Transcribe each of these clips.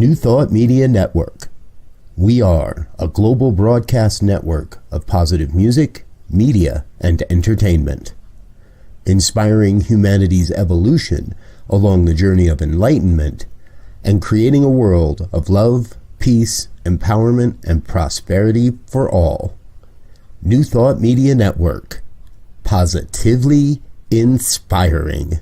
New Thought Media Network. We are a global broadcast network of positive music, media, and entertainment, inspiring humanity's evolution along the journey of enlightenment and creating a world of love, peace, empowerment, and prosperity for all. New Thought Media Network. Positively inspiring.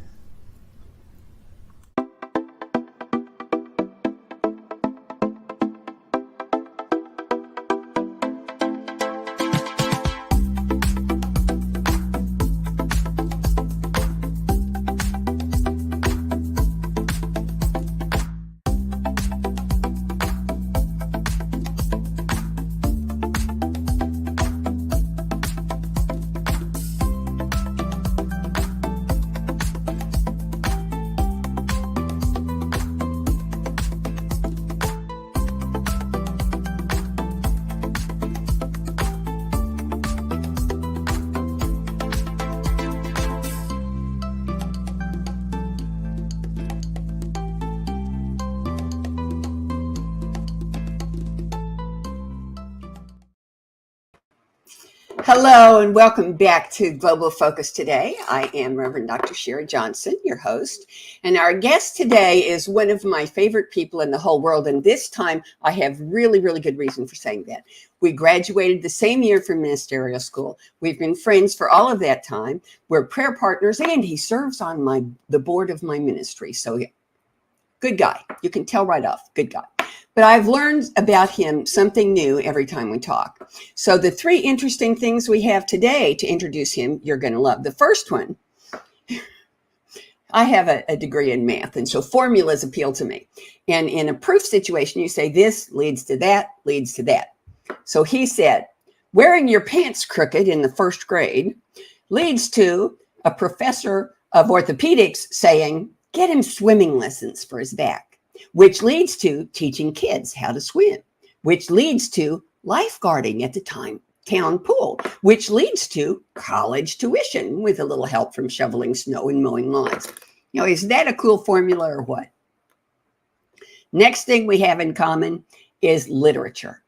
Hello and welcome back to Global Focus Today. I am Reverend Dr. Sharri Johnson, your host, and our guest today is one of my favorite people in the whole world, and this time I have really good reason for saying that. We graduated the same year from ministerial school. We've been friends for all of that time. We're prayer partners, and he serves on the board of my ministry, so yeah, good guy. You can tell right off, good guy. But I've learned about him something new every time we talk. So the three interesting things we have today to introduce him, you're going to love. The first one, I have a degree in math, and so formulas appeal to me. And in a proof situation, you say this leads to that, leads to that. So he said, wearing your pants crooked in the first grade leads to a professor of orthopedics saying, get him swimming lessons for his back. Which leads to teaching kids how to swim, which leads to lifeguarding at the town pool, which leads to college tuition with a little help from shoveling snow and mowing lawns. You know, is that a cool formula or what? Next thing we have in common is literature.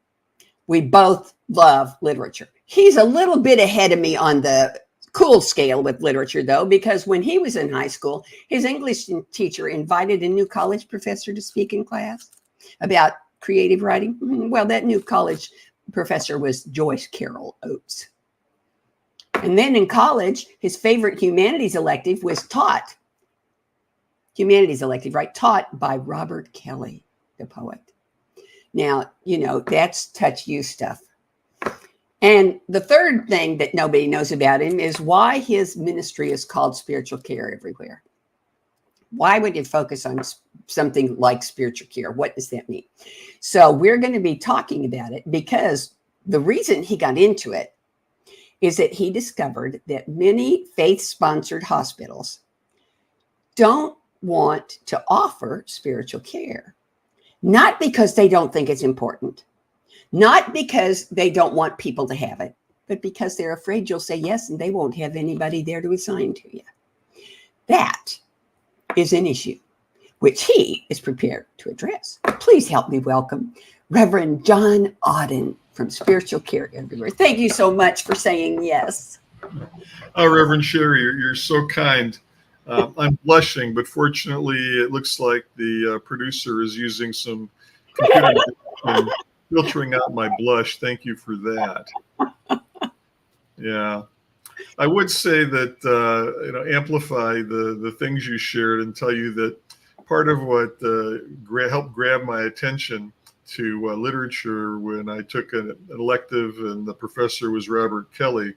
We both love literature. He's a little bit ahead of me on the cool scale with literature, though, because when he was in high school, his English teacher invited a new college professor to speak in class about creative writing. Well, that new college professor was Joyce Carol Oates. And then in college, his favorite humanities elective was taught by Robert Kelly, the poet. Now, you know, that's touch you stuff. And the third thing that nobody knows about him is why his ministry is called Spiritual Care Everywhere. Why would you focus on something like spiritual care? What does that mean? So we're going to be talking about it because the reason he got into it is that he discovered that many faith-sponsored hospitals don't want to offer spiritual care, not because they don't think it's important, not because they don't want people to have it, but because they're afraid you'll say yes and they won't have anybody there to assign to you. That is an issue which he is prepared to address. Please help me welcome Reverend John Odden from Spiritual Care Everywhere. Thank you so much for saying yes. Oh, Reverend Sharri, you're so kind. I'm blushing, but fortunately it looks like the producer is using some computer filtering out my blush. Thank you for that. Yeah. I would say that, amplify the things you shared and tell you that part of what helped grab my attention to literature when I took an elective and the professor was Robert Kelly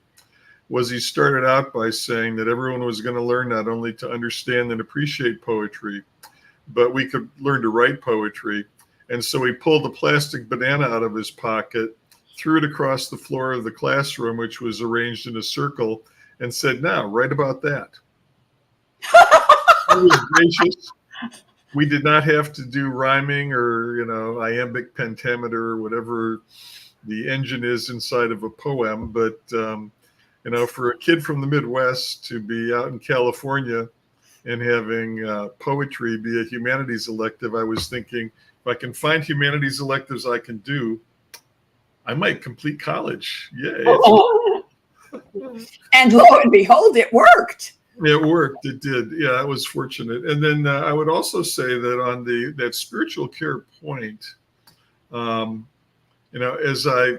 was he started out by saying that everyone was going to learn not only to understand and appreciate poetry, but we could learn to write poetry. And so he pulled a plastic banana out of his pocket, threw it across the floor of the classroom, which was arranged in a circle, and said, now, write about that. It was gracious. We did not have to do rhyming or, iambic pentameter or whatever the engine is inside of a poem. But, for a kid from the Midwest to be out in California and having poetry be a humanities elective, I was thinking, if I can find humanities electives I can do, I might complete college. Yay. And lo and behold, it worked. It worked. It did. Yeah, I was fortunate. And then I would also say that on that spiritual care point, as I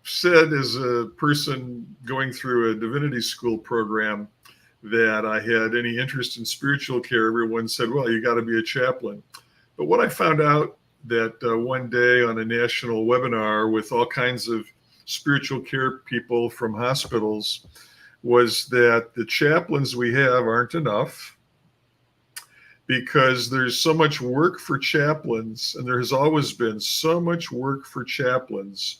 said, as a person going through a divinity school program, that I had any interest in spiritual care, everyone said, well, you got to be a chaplain. But what I found out that one day on a national webinar with all kinds of spiritual care people from hospitals was that the chaplains we have aren't enough, because there's so much work for chaplains, and there has always been so much work for chaplains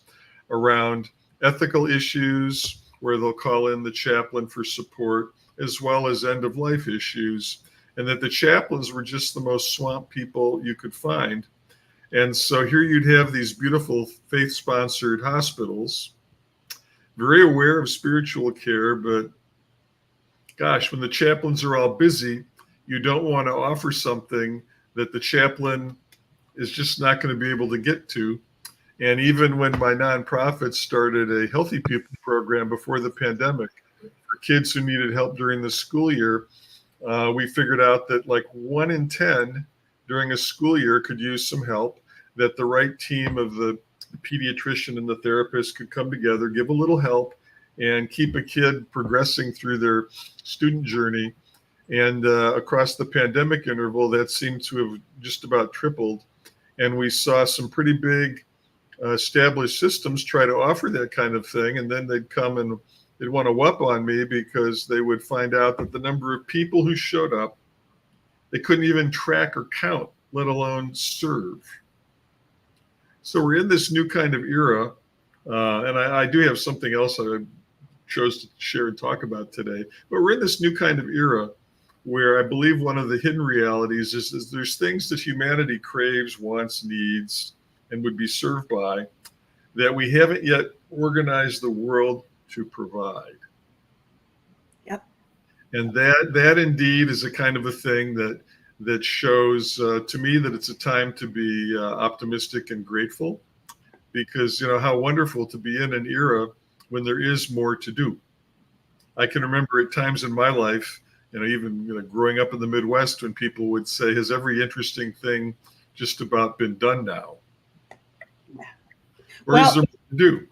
around ethical issues where they'll call in the chaplain for support, as well as end-of-life issues, and that the chaplains were just the most swamped people you could find. And so here you'd have these beautiful faith-sponsored hospitals, very aware of spiritual care, but gosh, when the chaplains are all busy, you don't want to offer something that the chaplain is just not going to be able to get to. And even when my nonprofit started a healthy people program before the pandemic for kids who needed help during the school year, we figured out that like 1 in 10 during a school year could use some help, that the right team of the pediatrician and the therapist could come together, give a little help, and keep a kid progressing through their student journey. And across the pandemic interval, that seemed to have just about tripled. And we saw some pretty big established systems try to offer that kind of thing. And then they'd come and they'd want to whoop on me because they would find out that the number of people who showed up, they couldn't even track or count, let alone serve. So we're in this new kind of era. And I do have something else that I chose to share and talk about today. But we're in this new kind of era where I believe one of the hidden realities is there's things that humanity craves, wants, needs, and would be served by that we haven't yet organized the world to provide. Yep. And that indeed is a kind of a thing that shows to me that it's a time to be optimistic and grateful, because how wonderful to be in an era when there is more to do. I can remember at times in my life, even growing up in the Midwest, when people would say, has every interesting thing just about been done now? Or is there more to do?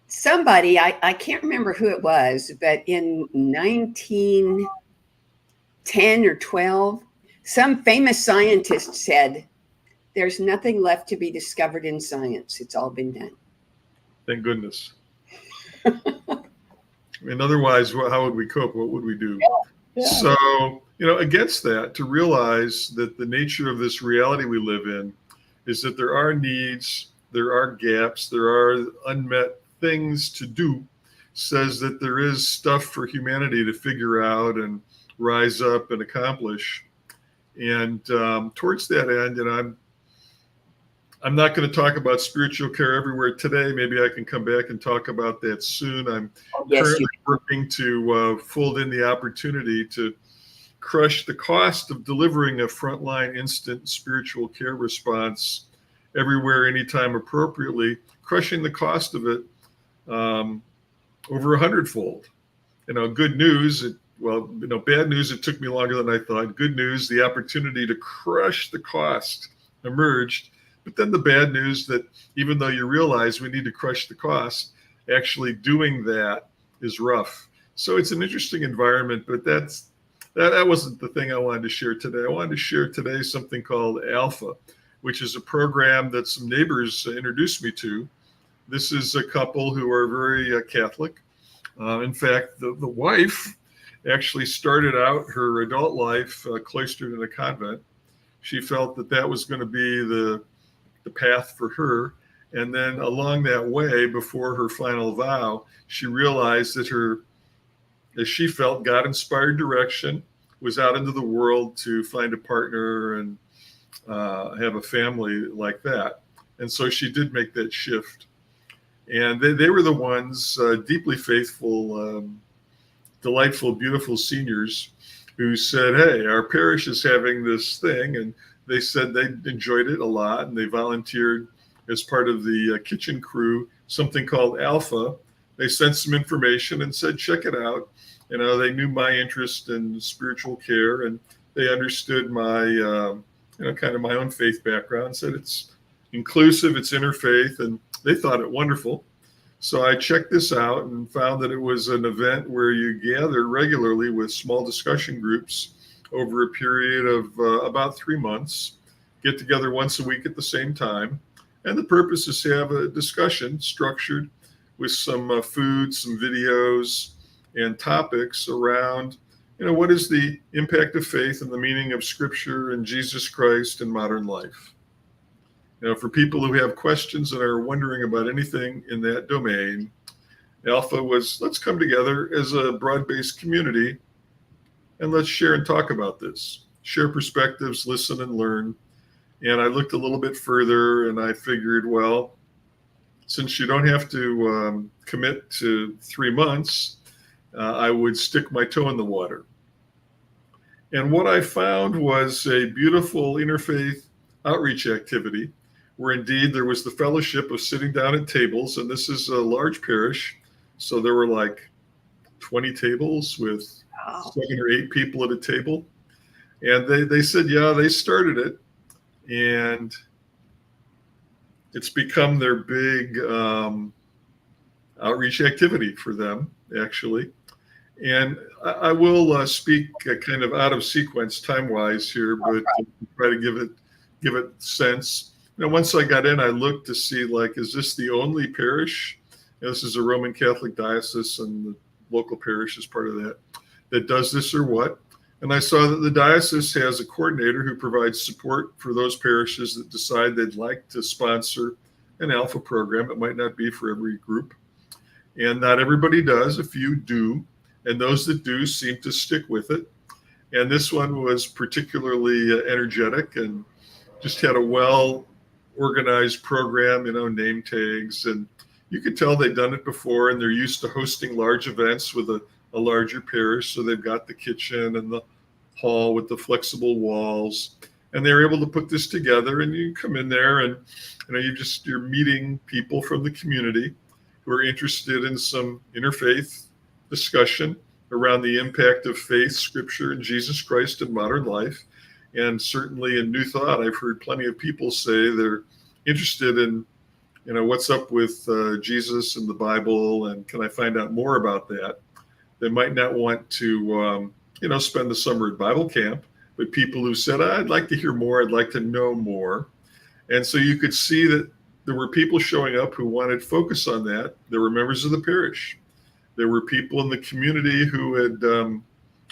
Somebody, I can't remember who it was, but in 1910 or 12, some famous scientist said, there's nothing left to be discovered in science. It's all been done. Thank goodness. Otherwise, how would we cope? What would we do? Yeah. So, against that, to realize that the nature of this reality we live in is that there are needs, there are gaps, there are unmet things to do, says that there is stuff for humanity to figure out and rise up and accomplish. And towards that end, I'm not going to talk about spiritual care everywhere today. Maybe I can come back and talk about that soon. I'm currently working to fold in the opportunity to crush the cost of delivering a frontline instant spiritual care response everywhere, anytime appropriately, crushing the cost of it over 100-fold. Good news, bad news, it took me longer than I thought. Good news, the opportunity to crush the cost emerged. But then the bad news that even though you realize we need to crush the cost, actually doing that is rough. So it's an interesting environment, but that wasn't the thing I wanted to share today. I wanted to share today something called Alpha, which is a program that some neighbors introduced me to. This is a couple who are very Catholic. In fact, the wife actually started out her adult life cloistered in a convent. She felt that was going to be the path for her. And then along that way, before her final vow, she realized that as she felt, God-inspired direction was out into the world to find a partner and have a family like that. And so she did make that shift. And they were the ones, deeply faithful, delightful, beautiful seniors who said, hey, our parish is having this thing, and they said they enjoyed it a lot, and they volunteered as part of the kitchen crew, something called Alpha. They sent some information and said, check it out. They knew my interest in spiritual care, and they understood my, kind of my own faith background, said it's inclusive, it's interfaith, and they thought it wonderful. So I checked this out and found that it was an event where you gather regularly with small discussion groups over a period of about 3 months, get together once a week at the same time. And the purpose is to have a discussion structured with some food, some videos, and topics around, what is the impact of faith and the meaning of Scripture and Jesus Christ in modern life. For people who have questions and are wondering about anything in that domain, Alpha was, let's come together as a broad-based community and let's share and talk about this. Share perspectives, listen and learn. And I looked a little bit further and I figured, well, since you don't have to commit to 3 months, I would stick my toe in the water. And what I found was a beautiful interfaith outreach activity where indeed there was the fellowship of sitting down at tables. And this is a large parish. So there were like 20 tables with 7 or 8 people at a table. And they said, yeah, they started it. And it's become their big outreach activity for them, actually. And I will speak kind of out of sequence time-wise here, but try to give it sense. Once I got in, I looked to see, is this the only parish? This is a Roman Catholic diocese, and the local parish is part of that does this or what? And I saw that the diocese has a coordinator who provides support for those parishes that decide they'd like to sponsor an Alpha program. It might not be for every group. And not everybody does. A few do. And those that do seem to stick with it. And this one was particularly energetic and just had a well-organized program, name tags. And you could tell they'd done it before, and they're used to hosting large events with a larger parish. So they've got the kitchen and the hall with the flexible walls. And they're able to put this together, and you come in there and you're meeting people from the community who are interested in some interfaith discussion around the impact of faith, Scripture, and Jesus Christ in modern life. And certainly in New Thought, I've heard plenty of people say they're interested in, what's up with Jesus and the Bible, and can I find out more about that? They might not want to, spend the summer at Bible camp, but people who said, I'd like to hear more, I'd like to know more. And so you could see that there were people showing up who wanted focus on that. There were members of the parish. There were people in the community who had,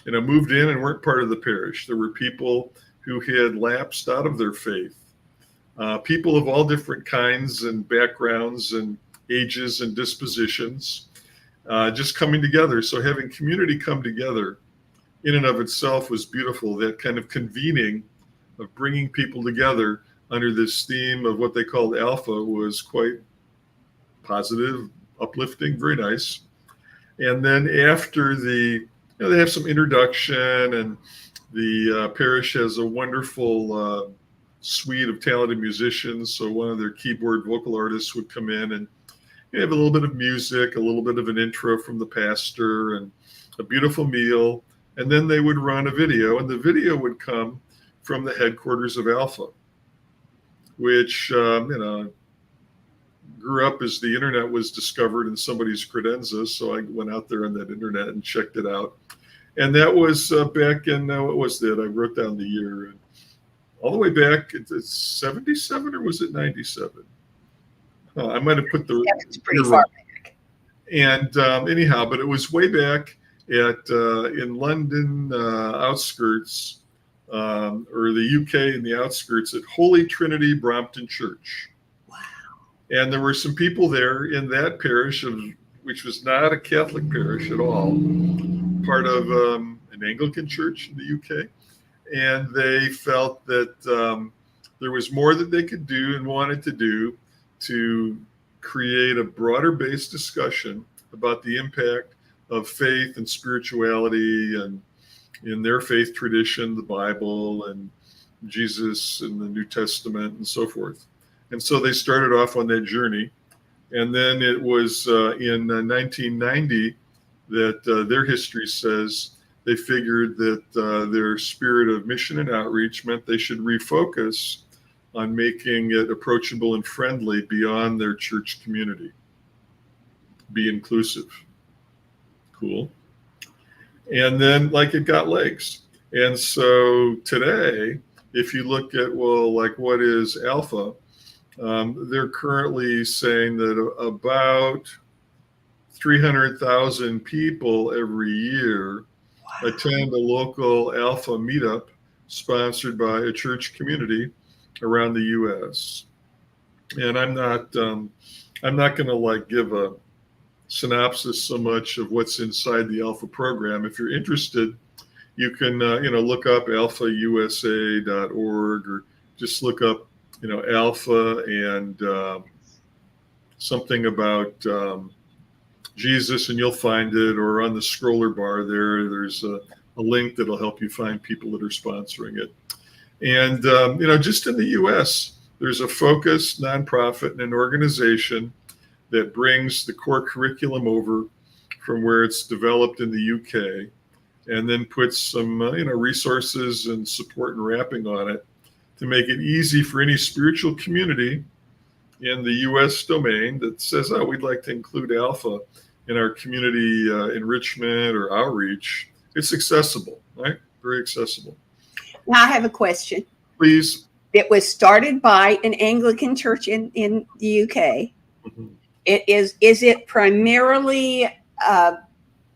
moved in and weren't part of the parish. There were people who had lapsed out of their faith. People of all different kinds and backgrounds and ages and dispositions, just coming together. So having community come together in and of itself was beautiful. That kind of convening of bringing people together under this theme of what they called Alpha was quite positive, uplifting, very nice. And then after they have some introduction, and the parish has a wonderful suite of talented musicians. So one of their keyboard vocal artists would come in and have a little bit of music, a little bit of an intro from the pastor, and a beautiful meal. And then they would run a video, and the video would come from the headquarters of Alpha, which, grew up as the internet was discovered in somebody's credenza. So I went out there on that internet and checked it out. And that was back in, what was that? I wrote down the year. All the way back, it's 77 or was it 97? I might have put the... Yeah, it's pretty far back. And anyhow, but it was way back at in London outskirts, or the UK in the outskirts, at Holy Trinity Brompton Church. Wow. And there were some people there in that parish, which was not a Catholic parish at all, part of an Anglican church in the UK. And they felt that there was more that they could do and wanted to do to create a broader based discussion about the impact of faith and spirituality, and in their faith tradition, the Bible, and Jesus in the New Testament and so forth. And so they started off on that journey. And then it was in 1990 that their history says they figured that their spirit of mission and outreach meant they should refocus on making it approachable and friendly beyond their church community. Be inclusive. Cool. And then it got legs. And so today, if you look at, what is Alpha? They're currently saying that about 300,000 people every year attend a local Alpha meetup sponsored by a church community around the U.S. And I'm not going to give a synopsis so much of what's inside the Alpha program. If you're interested, you can look up alphausa.org or just look up Alpha and something about Jesus, and you'll find it, or on the scroller bar there's a link that'll help you find people that are sponsoring it. And just in the U.S., there's a focused nonprofit and an organization that brings the core curriculum over from where it's developed in the UK, and then puts some resources and support and wrapping on it to make it easy for any spiritual community in the U.S. domain that says, oh, we'd like to include Alpha in our community enrichment or outreach. It's accessible, right? Very accessible. Now I have a question. Please. It was started by an Anglican church in the UK. Mm-hmm. Is it primarily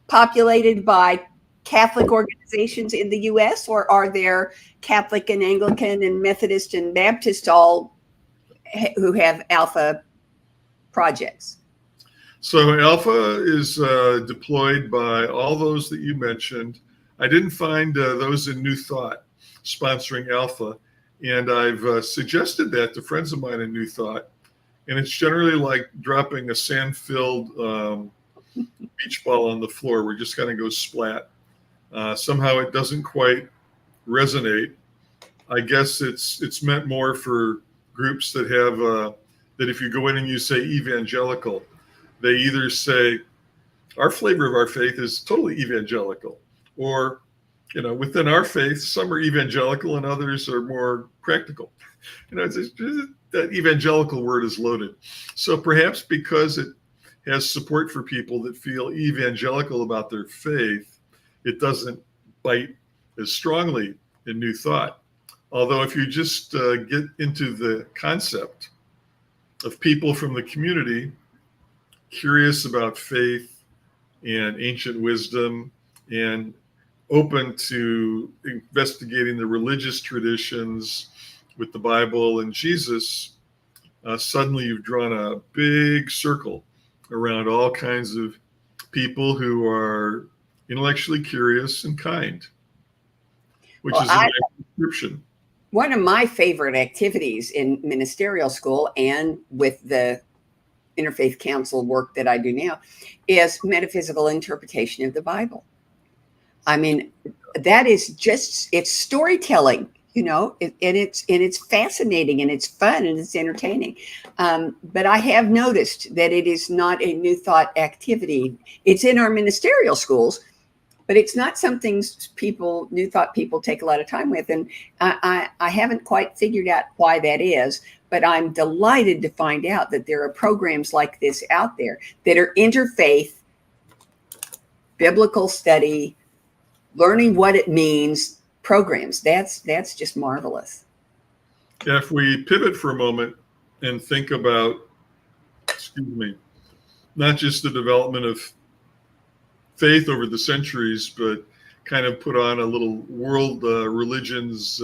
populated by Catholic organizations in the U.S., or are there Catholic and Anglican and Methodist and Baptist all who have Alpha projects? So Alpha is deployed by all those that you mentioned. I didn't find those in New Thought sponsoring Alpha, and I've suggested that to friends of mine in New Thought, and it's generally like dropping a sand-filled beach ball on the floor where it just kind of goes splat. Somehow it doesn't quite resonate. I guess it's meant more for groups that have that if you go in and you say evangelical, they either say our flavor of our faith is totally evangelical, or within our faith, some are evangelical and others are more practical. That evangelical word is loaded. So perhaps because it has support for people that feel evangelical about their faith, it doesn't bite as strongly in New Thought. Although if you just get into the concept of people from the community curious about faith and ancient wisdom and open to investigating the religious traditions with the Bible and Jesus, suddenly you've drawn a big circle around all kinds of people who are intellectually curious and kind, which is a nice description. One of my favorite activities in ministerial school and with the interfaith council work that I do now is metaphysical interpretation of the Bible. I mean, that is it's storytelling, and it's fascinating and it's fun and it's entertaining. But I have noticed that it is not a New Thought activity. It's in our ministerial schools, but it's not something New Thought people take a lot of time with. And I haven't quite figured out why that is, but I'm delighted to find out that there are programs like this out there that are interfaith, biblical study, learning what it means programs. That's just marvelous. If we pivot for a moment and think about, not just the development of faith over the centuries, but kind of put on a little world religions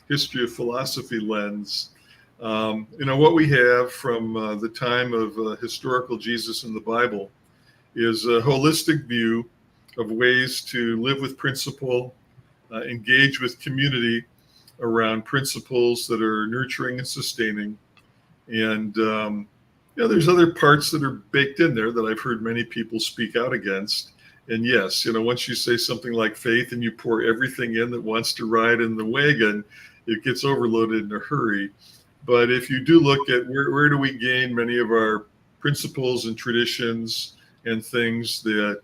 history of philosophy lens. What we have from the time of historical Jesus in the Bible is a holistic view of ways to live with principle, engage with community around principles that are nurturing and sustaining. And there's other parts that are baked in there that I've heard many people speak out against. And yes, once you say something like faith and you pour everything in that wants to ride in the wagon, it gets overloaded in a hurry. But if you do look at where do we gain many of our principles and traditions and things that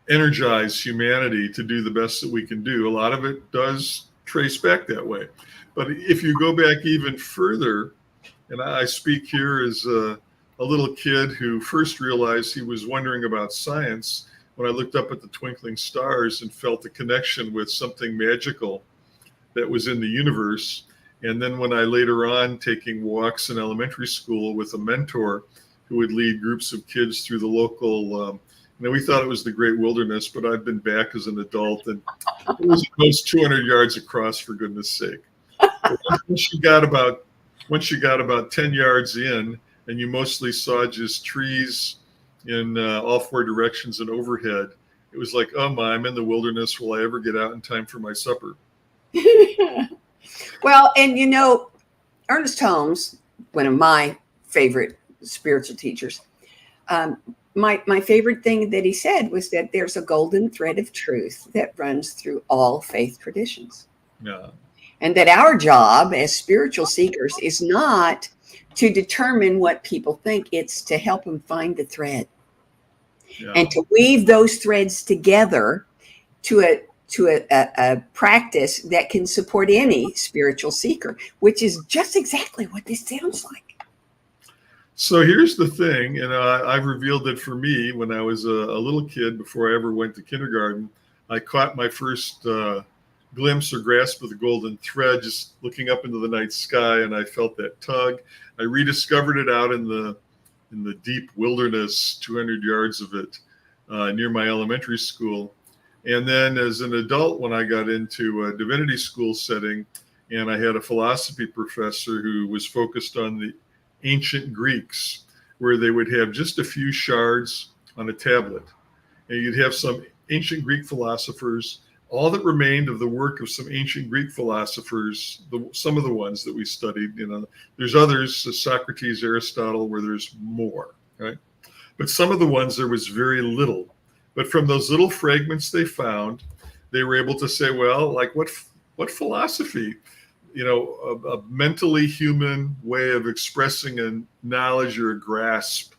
energize humanity to do the best that we can do, a lot of it does trace back that way. But if you go back even further, and I speak here as a little kid who first realized he was wondering about science when I looked up at the twinkling stars and felt a connection with something magical that was in the universe. And then when I later on taking walks in elementary school with a mentor who would lead groups of kids through the local, we thought it was the Great Wilderness, but I've been back as an adult and it was almost 200 yards across, for goodness sake. Once you got about 10 yards in and you mostly saw just trees in all four directions and overhead, it was like, oh my, I'm in the wilderness. Will I ever get out in time for my supper? Well, and Ernest Holmes, one of my favorite spiritual teachers, my favorite thing that he said was that there's a golden thread of truth that runs through all faith traditions. Yeah. And that our job as spiritual seekers is not to determine what people think, it's to help them find the thread. Yeah. And to weave those threads together to a practice that can support any spiritual seeker, which is just exactly what this sounds like. So here's the thing, and I've revealed that for me, when I was a little kid, before I ever went to kindergarten, I caught my first glimpse or grasp of the golden thread just looking up into the night sky, and I felt that tug. I rediscovered it out in the deep wilderness, 200 yards of it, near my elementary school. And then as an adult, when I got into a divinity school setting, and I had a philosophy professor who was focused on the ancient Greeks, where they would have just a few shards on a tablet. And you'd have some ancient Greek philosophers, all that remained of the work of some ancient Greek philosophers, some of the ones that we studied, there's others, Socrates, Aristotle, where there's more, right? But some of the ones, there was very little. But from those little fragments they found, they were able to say, well, like what philosophy? A mentally human way of expressing a knowledge or a grasp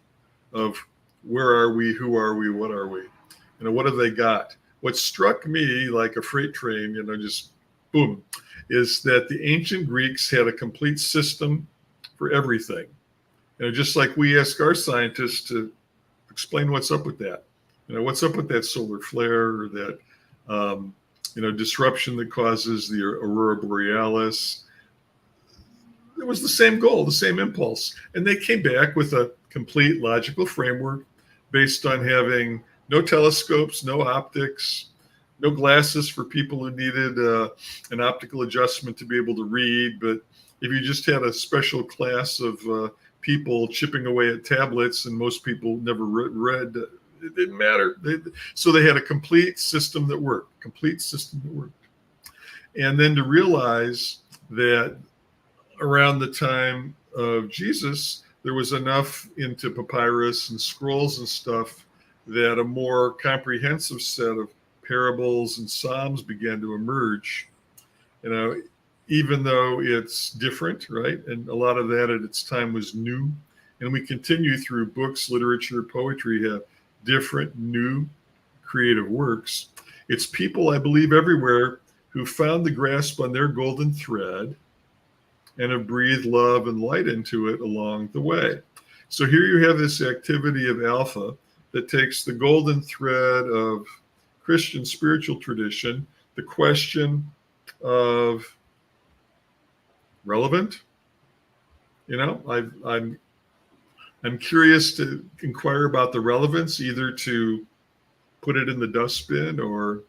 of where are we, who are we, what are we? What have they got? What struck me like a freight train, just boom, is that the ancient Greeks had a complete system for everything. Just like we ask our scientists to explain what's up with that. What's up with that solar flare or that, disruption that causes the aurora borealis. It was the same goal, the same impulse. And they came back with a complete logical framework based on having no telescopes, no optics, no glasses for people who needed an optical adjustment to be able to read. But if you just had a special class of people chipping away at tablets, and most people never read, it didn't matter. So they had a complete system that worked. And then to realize that around the time of Jesus, there was enough into papyrus and scrolls and stuff that a more comprehensive set of parables and psalms began to emerge. Even though it's different, right? And a lot of that at its time was new. And we continue through books, literature, poetry, have different, new, creative works. It's people, I believe, everywhere who found the grasp on their golden thread and have breathed love and light into it along the way. So here you have this activity of Alpha that takes the golden thread of Christian spiritual tradition, the question of relevant. I'm curious to inquire about the relevance, either to put it in the dustbin or,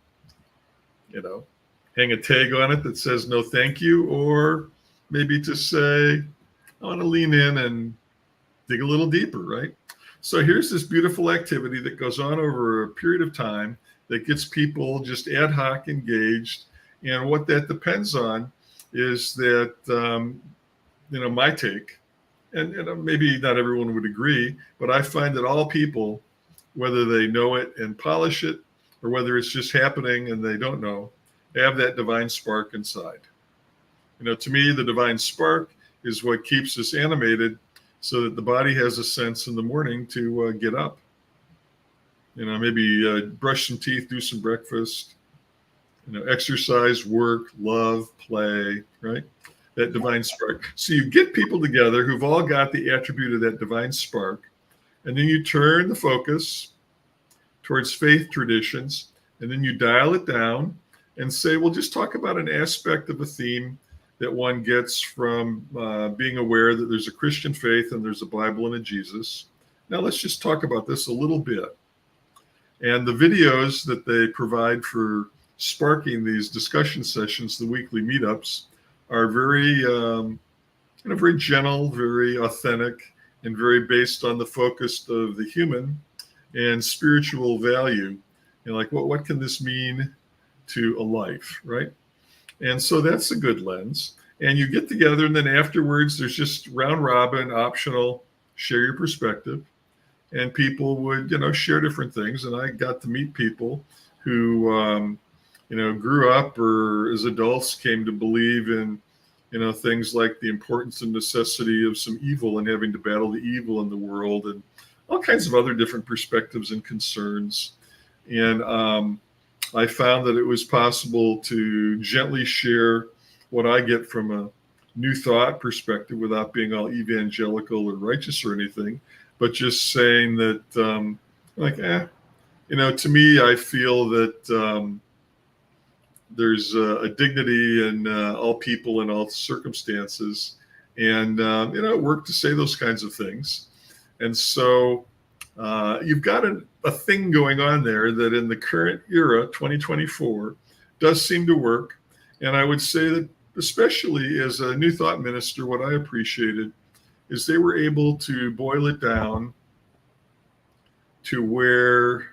hang a tag on it that says no thank you, or maybe to say, I want to lean in and dig a little deeper, right? So here's this beautiful activity that goes on over a period of time that gets people just ad hoc engaged. And what that depends on is that, my take, and maybe not everyone would agree, but I find that all people, whether they know it and polish it, or whether it's just happening and they don't know, have that divine spark inside. To me, the divine spark is what keeps us animated so that the body has a sense in the morning to get up. Maybe brush some teeth, do some breakfast, exercise, work, love, play, right? That divine spark. So you get people together who've all got the attribute of that divine spark, and then you turn the focus towards faith traditions, and then you dial it down and say, well, just talk about an aspect of a theme that one gets from being aware that there's a Christian faith and there's a Bible and a Jesus. Now let's just talk about this a little bit. And the videos that they provide for sparking these discussion sessions, the weekly meetups, are very, very gentle, very authentic, and very based on the focus of the human and spiritual value. Like, what can this mean to a life, right? And so that's a good lens. And you get together, and then afterwards, there's just round robin, optional, share your perspective. And people would, share different things. And I got to meet people who, grew up or as adults came to believe in, things like the importance and necessity of some evil and having to battle the evil in the world and all kinds of other different perspectives and concerns. And I found that it was possible to gently share what I get from a new thought perspective without being all evangelical or righteous or anything, but just saying that, to me, I feel that there's a dignity in all people in all circumstances. And, it worked to say those kinds of things. And so you've got a thing going on there that in the current era, 2024, does seem to work. And I would say that especially as a New Thought minister, what I appreciated is they were able to boil it down to where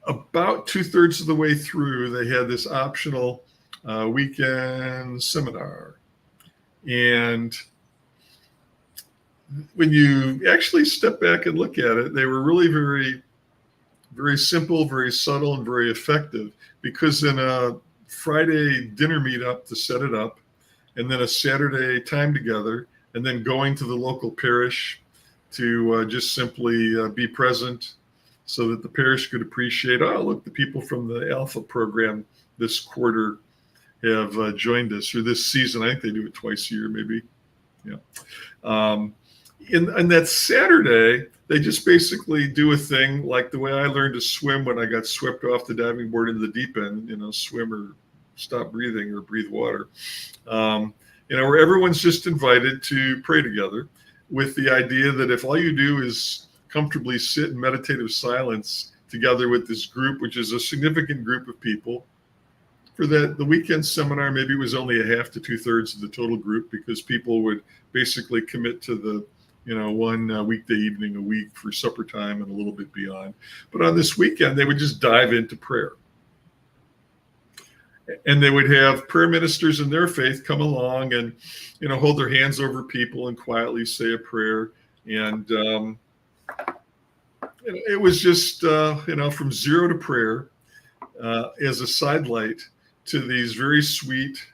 about 2/3 of the way through, they had this optional weekend seminar. And when you actually step back and look at it, they were really very, very simple, very subtle, and very effective, because in a Friday dinner meetup to set it up, and then a Saturday time together, and then going to the local parish to just simply be present so that the parish could appreciate, oh, look, the people from the Alpha program this quarter have joined us, or this season. I think they do it twice a year, maybe. Yeah. And that Saturday, they just basically do a thing like the way I learned to swim when I got swept off the diving board into the deep end, swim or stop breathing or breathe water, where everyone's just invited to pray together with the idea that if all you do is comfortably sit in meditative silence together with this group, which is a significant group of people, for the weekend seminar, maybe it was only a half to 2/3 of the total group, because people would basically commit to the one weekday evening a week for supper time and a little bit beyond. But on this weekend, they would just dive into prayer. And they would have prayer ministers in their faith come along and, hold their hands over people and quietly say a prayer. And it was just, from zero to prayer as a sidelight to these very sweet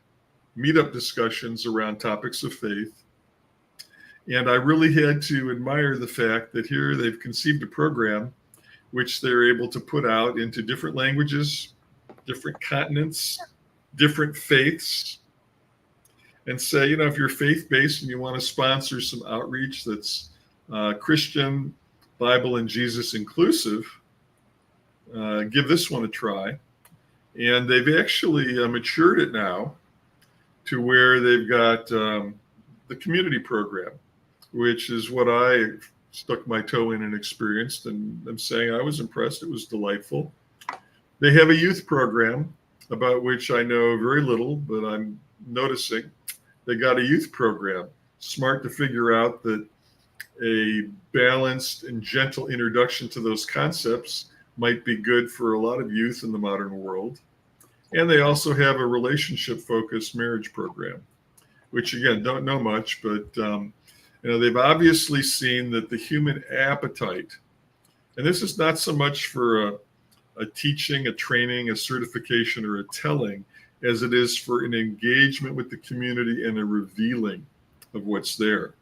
meetup discussions around topics of faith. And I really had to admire the fact that here they've conceived a program which they're able to put out into different languages, different continents, different faiths, and say, if you're faith-based and you want to sponsor some outreach that's Christian, Bible, and Jesus inclusive, give this one a try. And they've actually matured it now to where they've got the community program, which is what I stuck my toe in and experienced. And I'm saying I was impressed. It was delightful. They have a youth program about which I know very little, but I'm noticing they got a youth program. Smart to figure out that a balanced and gentle introduction to those concepts might be good for a lot of youth in the modern world. And they also have a relationship-focused marriage program, which, again, don't know much, but they've obviously seen that the human appetite, and this is not so much for a teaching, a training, a certification, or a telling as it is for an engagement with the community and a revealing of what's there.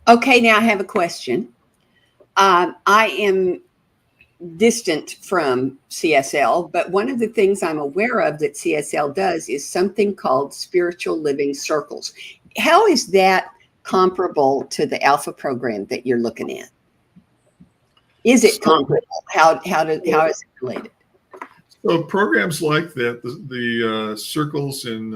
Okay, now I have a question. I am distant from CSL, but one of the things I'm aware of that CSL does is something called spiritual living circles. How is that comparable to the Alpha program that you're looking at? Is it comparable? How is it related? So programs like that, the circles in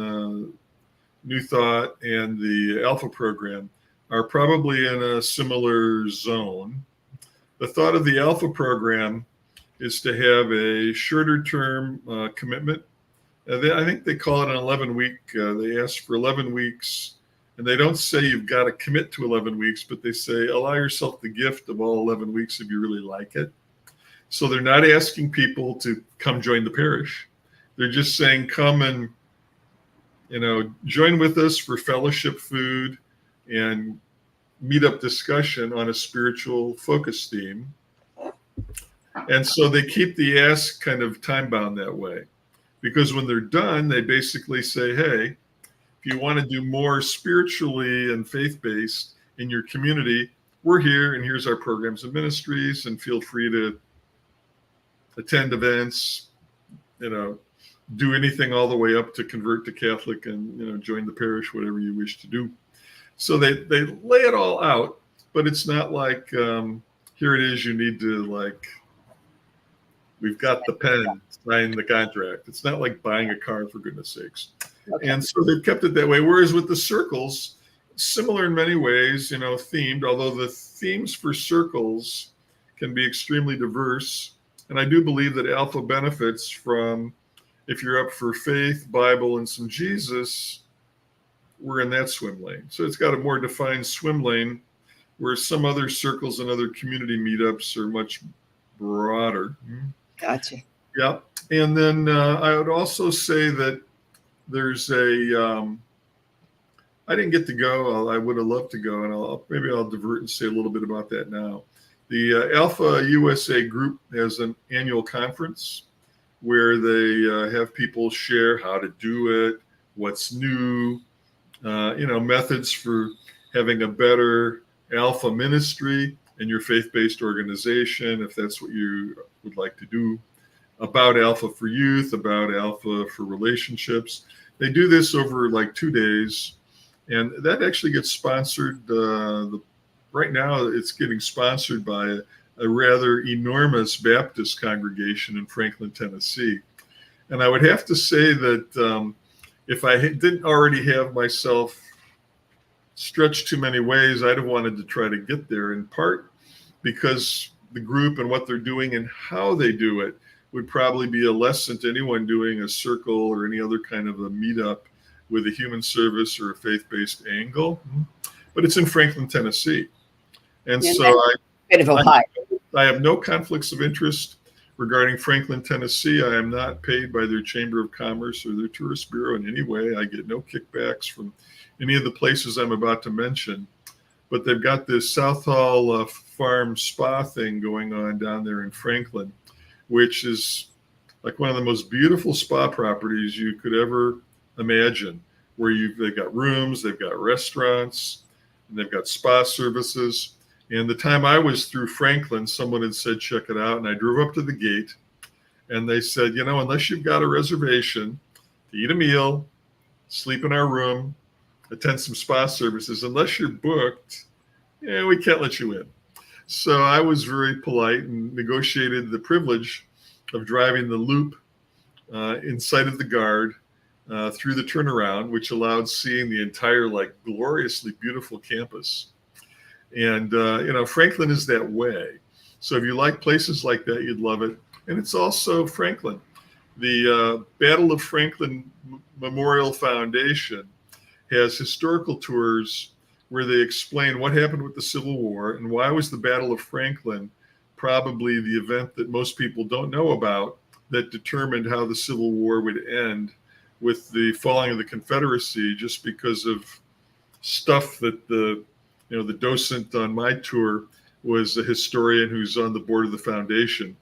New Thought and the Alpha program are probably in a similar zone. The thought of the Alpha program is to have a shorter term commitment. I think they call it an 11-week. They ask for 11 weeks, and they don't say you've got to commit to 11 weeks, but they say allow yourself the gift of all 11 weeks if you really like it. So they're not asking people to come join the parish. They're just saying come and join with us for fellowship, food, and meet-up discussion on a spiritual focus theme. And so they keep the ask kind of time-bound that way. Because when they're done, they basically say, hey, if you want to do more spiritually and faith-based in your community, we're here, and here's our programs and ministries, and feel free to attend events, do anything all the way up to convert to Catholic and, join the parish, whatever you wish to do. So they lay it all out, but it's not like, here it is, you need to we've got the pen, sign the contract. It's not like buying a car, for goodness sakes. Okay. And so they've kept it that way. Whereas with the circles, similar in many ways, themed, although the themes for circles can be extremely diverse. And I do believe that Alpha benefits from, if you're up for faith, Bible, and some Jesus, we're in that swim lane. So it's got a more defined swim lane, where some other circles and other community meetups are much broader. Gotcha. Yeah. And then I would also say that there's I didn't get to go. I would have loved to go, and maybe I'll divert and say a little bit about that now. The Alpha USA group has an annual conference where they have people share how to do it, what's new, methods for having a better Alpha ministry in your faith-based organization, if that's what you would like to do, about Alpha for youth, about Alpha for relationships. They do this over 2 days, and that actually gets sponsored. Right now, it's getting sponsored by a rather enormous Baptist congregation in Franklin, Tennessee. And I would have to say that if I didn't already have myself stretched too many ways, I'd have wanted to try to get there, in part because the group and what they're doing and how they do it would probably be a lesson to anyone doing a circle or any other kind of a meetup with a human service or a faith-based angle. But it's in Franklin, Tennessee. And so I have no conflicts of interest regarding Franklin, Tennessee. I am not paid by their Chamber of Commerce or their tourist bureau in any way. I get no kickbacks from any of the places I'm about to mention. But they've got this South Hall Farm Spa thing going on down there in Franklin, which is like one of the most beautiful spa properties you could ever imagine, where they've got rooms, they've got restaurants, and they've got spa services. And the time I was through Franklin, someone had said, check it out. And I drove up to the gate, and they said, unless you've got a reservation to eat a meal, sleep in our room, attend some spa services, unless you're booked, we can't let you in. So I was very polite and negotiated the privilege of driving the loop in sight of the guard through the turnaround, which allowed seeing the entire gloriously beautiful campus. And, Franklin is that way. So if you like places like that, you'd love it. And it's also Franklin. The Battle of Franklin Memorial Foundation has historical tours where they explain what happened with the Civil War and why was the Battle of Franklin probably the event that most people don't know about that determined how the Civil War would end with the falling of the Confederacy, just because of stuff that the docent on my tour was a historian who's on the board of the foundation.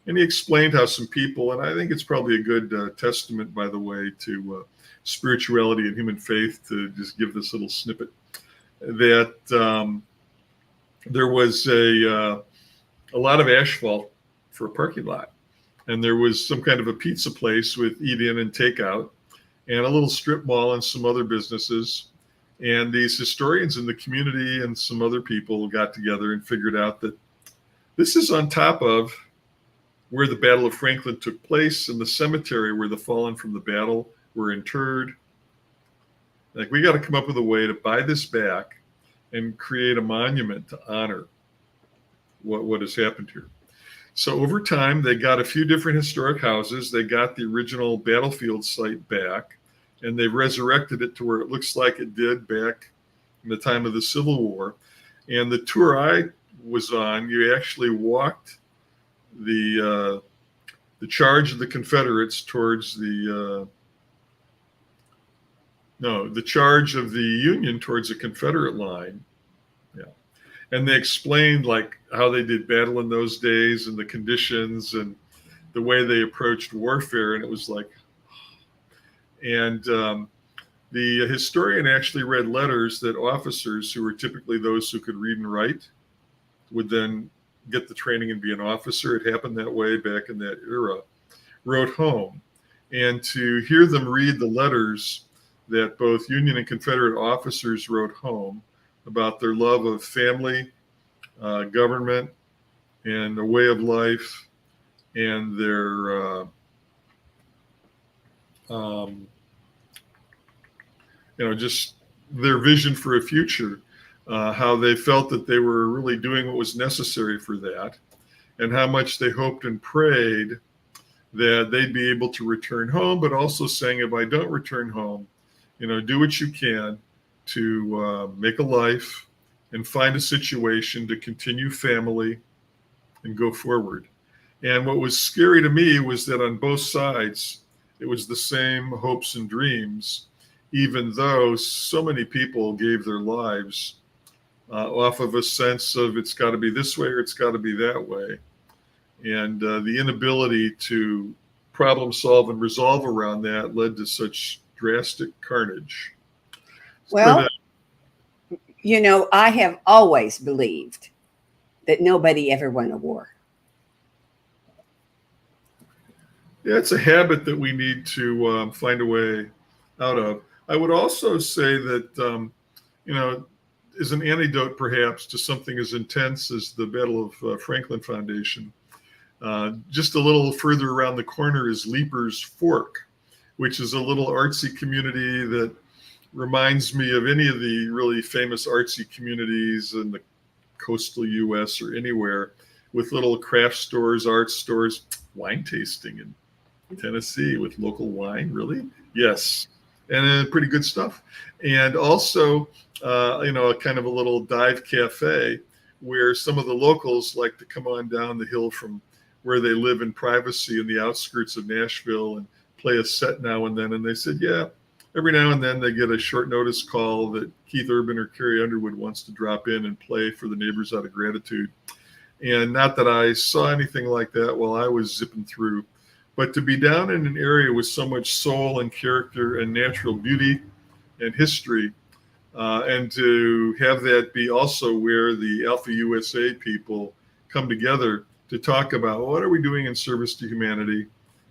And he explained how some people, and I think it's probably a good testament, by the way, to spirituality and human faith, to just give this little snippet, that there was a lot of asphalt for a parking lot. And there was some kind of a pizza place with eat in and take out, and a little strip mall and some other businesses. And these historians in the community and some other people got together and figured out that this is on top of where the Battle of Franklin took place, and the cemetery where the fallen from the battle were interred. Like, we got to come up with a way to buy this back and create a monument to honor what has happened here. So over time, they got a few different historic houses. They got the original battlefield site back, and they've resurrected it to where it looks like it did back in the time of the Civil War. And the tour I was on, you actually walked the charge of the Confederates towards the charge of the Union towards the Confederate line. Yeah. And they explained like how they did battle in those days and the conditions and the way they approached warfare. And it was like, and the historian actually read letters that officers, who were typically those who could read and write, would then get the training and be an officer. It happened that way back in that era, wrote home. And to hear them read the letters that both Union and Confederate officers wrote home about their love of family, government, and a way of life, and their just their vision for a future, how they felt that they were really doing what was necessary for that, and how much they hoped and prayed that they'd be able to return home, but also saying, if I don't return home, do what you can to make a life and find a situation to continue family and go forward. And what was scary to me was that on both sides, it was the same hopes and dreams, even though so many people gave their lives off of a sense of it's got to be this way or it's got to be that way. And the inability to problem solve and resolve around that led to such drastic carnage. Well, I have always believed that nobody ever won a war. Yeah, it's a habit that we need to find a way out of. I would also say that, as an antidote perhaps to something as intense as the Battle of Franklin Foundation, just a little further around the corner is Leaper's Fork, which is a little artsy community that reminds me of any of the really famous artsy communities in the coastal US or anywhere, with little craft stores, art stores, wine tasting in Tennessee with local wine. Really? Yes. And pretty good stuff. And also, a kind of a little dive cafe where some of the locals like to come on down the hill from where they live in privacy in the outskirts of Nashville and play a set now and then. And they said, yeah, every now and then they get a short notice call that Keith Urban or Carrie Underwood wants to drop in and play for the neighbors out of gratitude. And not that I saw anything like that while I was zipping through, but to be down in an area with so much soul and character and natural beauty and history, and to have that be also where the Alpha USA people come together to talk about what are we doing in service to humanity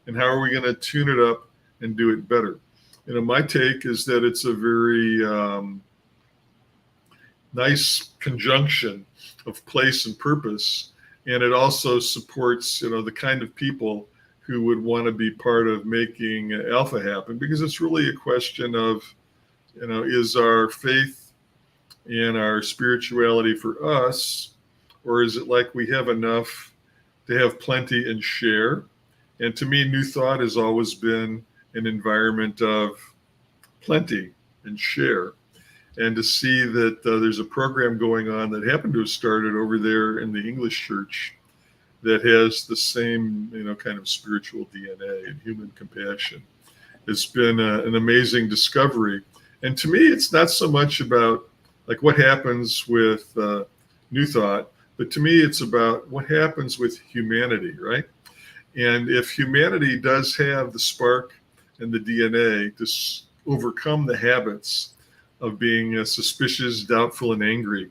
and how are we going to tune it up and do it better. My take is that it's a very nice conjunction of place and purpose, and it also supports the kind of people who would want to be part of making Alpha happen, because it's really a question of is our faith and our spirituality for us, or is it like we have enough to have plenty and share? And to me, New Thought has always been an environment of plenty and share. And to see that there's a program going on that happened to have started over there in the English church that has the same, kind of spiritual DNA and human compassion, it's been an amazing discovery. And to me, it's not so much about like what happens with New Thought, but to me, it's about what happens with humanity, right? And if humanity does have the spark and the DNA to overcome the habits of being suspicious, doubtful, and angry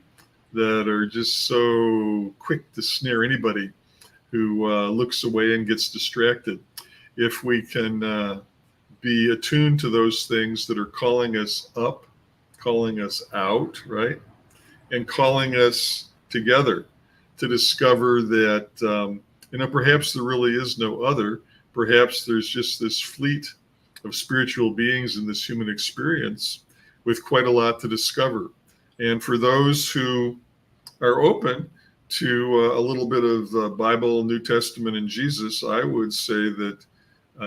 that are just so quick to snare anybody who looks away and gets distracted, if we can be attuned to those things that are calling us up, calling us out, right? And calling us together to discover that, perhaps there really is no other. Perhaps there's just this fleet of spiritual beings in this human experience with quite a lot to discover. And for those who are open to a little bit of Bible, New Testament, and Jesus, I would say that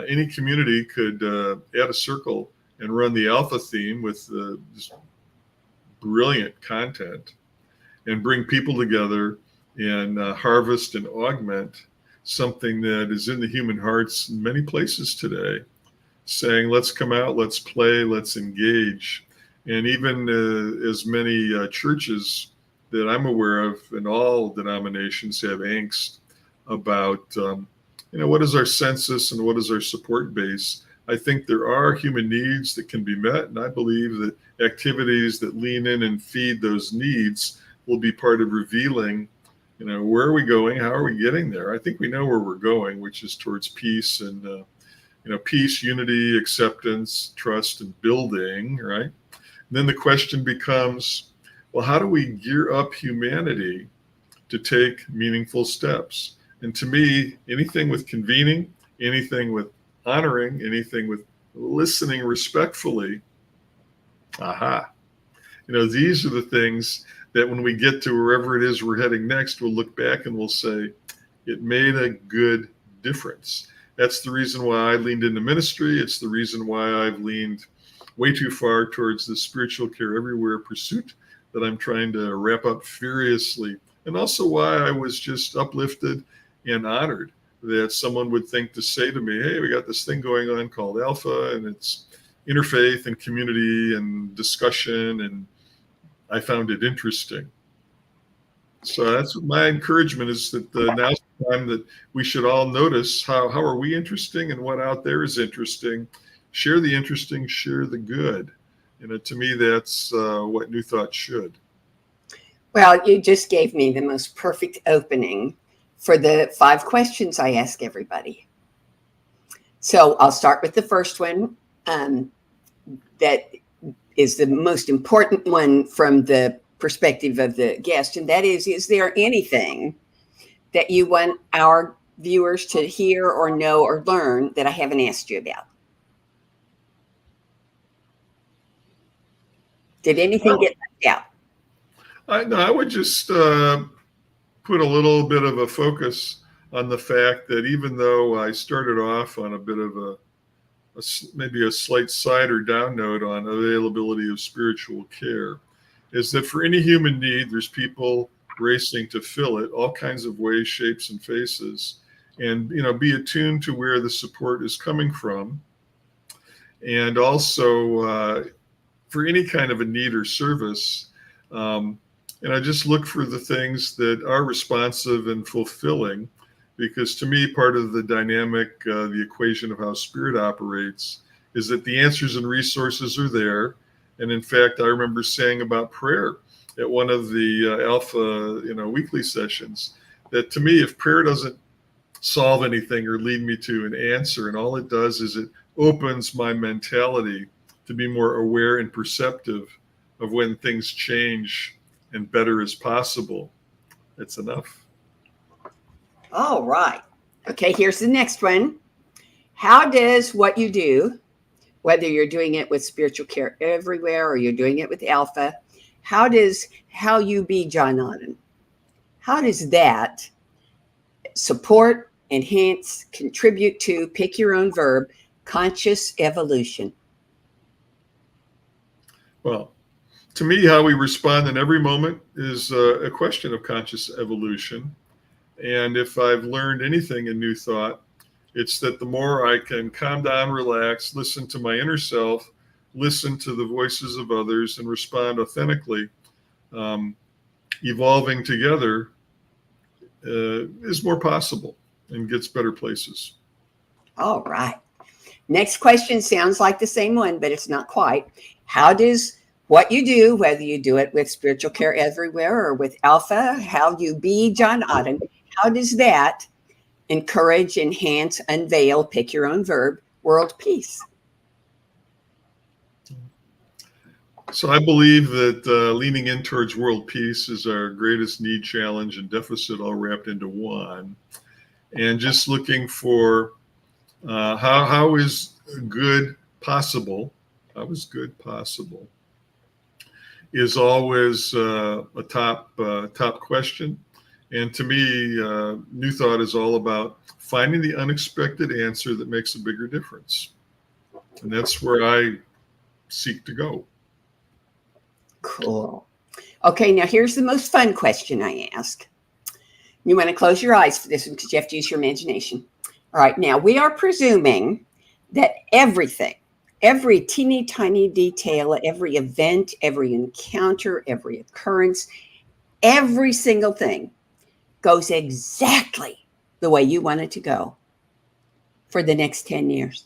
any community could add a circle and run the Alpha theme with this brilliant content and bring people together and harvest and augment something that is in the human hearts in many places today, saying, let's come out, let's play, let's engage. And even as many churches that I'm aware of in all denominations have angst about, what is our census and what is our support base? I think there are human needs that can be met. And I believe that activities that lean in and feed those needs will be part of revealing, where are we going? How are we getting there? I think we know where we're going, which is towards peace and, peace, unity, acceptance, trust, and building, right? And then the question becomes, well, how do we gear up humanity to take meaningful steps? And to me, anything with convening, anything with honoring, anything with listening respectfully, these are the things that when we get to wherever it is we're heading next, we'll look back and we'll say, it made a good difference. That's the reason why I leaned into ministry. It's the reason why I've leaned way too far towards the spiritual care everywhere pursuit that I'm trying to wrap up furiously. And also why I was just uplifted and honored that someone would think to say to me, hey, we got this thing going on called Alpha, and it's interfaith and community and discussion, and I found it interesting. So that's my encouragement, is that now's the time that we should all notice how are we interesting and what out there is interesting. Share the interesting, share the good. To me, that's what New Thought should. Well, you just gave me the most perfect opening for the 5 questions I ask everybody. So I'll start with the first one. That is the most important one from the perspective of the guest. And that is there anything that you want our viewers to hear or know or learn that I haven't asked you about? Did anything get left out? I would just put a little bit of a focus on the fact that even though I started off on a bit of maybe a slight side or down note on availability of spiritual care, is that for any human need, there's people racing to fill it, all kinds of ways, shapes, and faces, and be attuned to where the support is coming from. And also for any kind of a need or service, just look for the things that are responsive and fulfilling. Because to me, part of the dynamic, the equation of how spirit operates, is that the answers and resources are there. And in fact, I remember saying about prayer at one of the Alpha, weekly sessions, that to me, if prayer doesn't solve anything or lead me to an answer, and all it does is it opens my mentality to be more aware and perceptive of when things change and better is possible, it's enough. All right. Okay, here's the next one. How does what you do, whether you're doing it with spiritual care everywhere or you're doing it with Alpha, how you be John Odden, how does that support, enhance, contribute to, pick your own verb, conscious evolution? Well, to me, how we respond in every moment is a question of conscious evolution. And if I've learned anything in New Thought, it's that the more I can calm down, relax, listen to my inner self, listen to the voices of others, and respond authentically, evolving together is more possible. and gets better places. All right. Next question sounds like the same one, but it's not quite. How does what you do, whether you do it with Spiritual Care Everywhere or with Alpha, how you be John Odden, how does that encourage, enhance, unveil, pick your own verb, world peace? So I believe that leaning in towards world peace is our greatest need, challenge, and deficit all wrapped into one. And just looking for how is good possible? How is good possible? Is always a top question. And to me, New Thought is all about finding the unexpected answer that makes a bigger difference. And that's where I seek to go. Cool. Okay, now here's the most fun question I ask. You want to close your eyes for this one because you have to use your imagination. All right, now we are presuming that everything, every teeny tiny detail, every event, every encounter, every occurrence, every single thing goes exactly the way you want it to go for the next 10 years.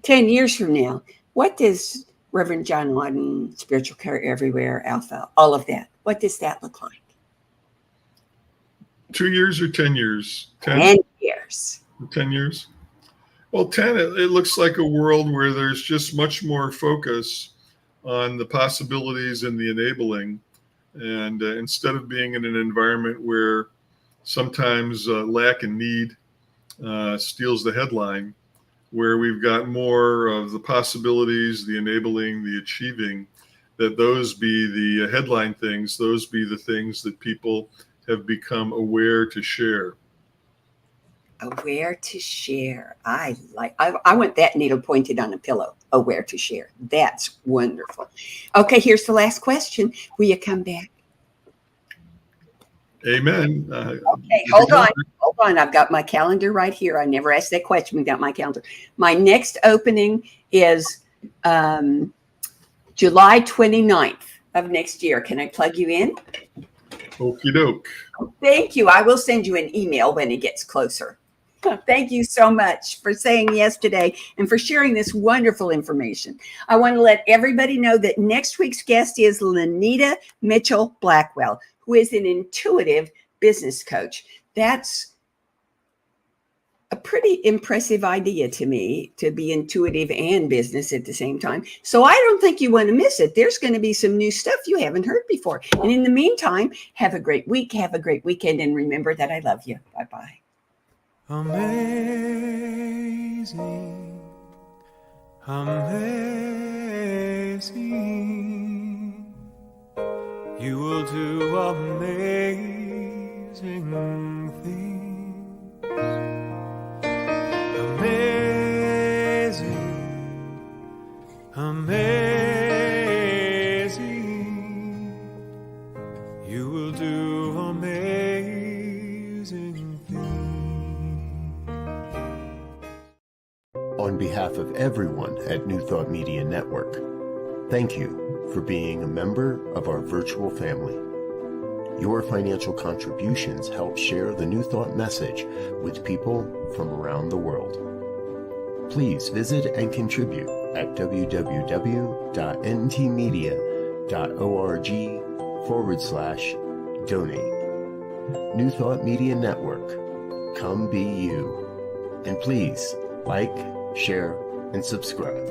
10 years from now, what does Reverend John Odden, Spiritual Care Everywhere, Alpha, all of that, what does that look like? 2 years or 10 years? 10 years. 10 years? Well, 10, it looks like a world where there's just much more focus on the possibilities and the enabling. And instead of being in an environment where sometimes lack and need steals the headline, where we've got more of the possibilities, the enabling, the achieving, that those be the headline things, those be the things that people have become aware to share. Aware to share. I want that needle pointed on a pillow. Aware to share. That's wonderful. Okay, here's the last question. Will you come back? Amen. Okay, hold on. I've got my calendar right here. I never asked that question without my calendar. My next opening is July 29th of next year. Can I plug you in? Okie doke. Thank you. I will send you an email when it gets closer. Thank you so much for saying yes today and for sharing this wonderful information. I want to let everybody know that next week's guest is Lenita Mitchell Blackwell, who is an intuitive business coach. That's a pretty impressive idea to me, to be intuitive and business at the same time. So I don't think you want to miss it. There's going to be some new stuff you haven't heard before. And in the meantime, have a great week, have a great weekend, and remember that I love you. Bye-bye. Amazing, amazing, you will do amazing things. Amazing, amazing, you will do amazing things. On behalf of everyone at New Thought Media Network, thank you for being a member of our virtual family. Your financial contributions help share the New Thought message with people from around the world. Please visit and contribute at www.ntmedia.org/donate. New Thought Media Network, come be you. And please like, share, and subscribe.